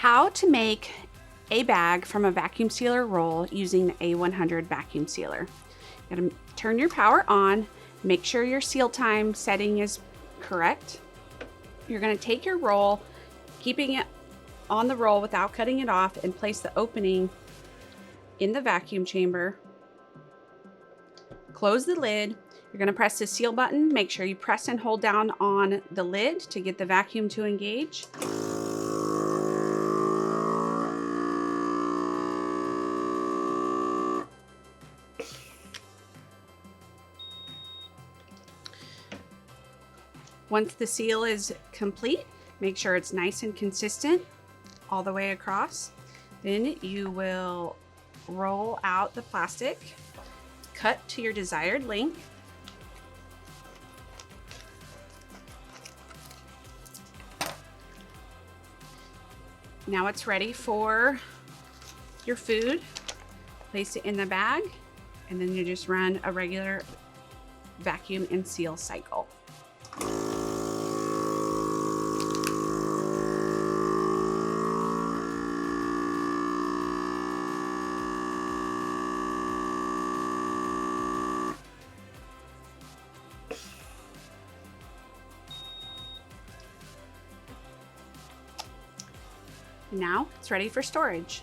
How to make a bag from a vacuum sealer roll using the A100 vacuum sealer. You're gonna turn your power on, make sure your seal time setting is correct. You're gonna take your roll, keeping it on the roll without cutting it off, and place the opening in the vacuum chamber. Close the lid. You're gonna press the seal button. Make sure you press and hold down on the lid to get the vacuum to engage. Once the seal is complete, make sure it's nice and consistent all the way across. Then you will roll out the plastic, cut to your desired length. Now it's ready for your food. Place it in the bag, and then you just run a regular vacuum and seal cycle. Now it's ready for storage.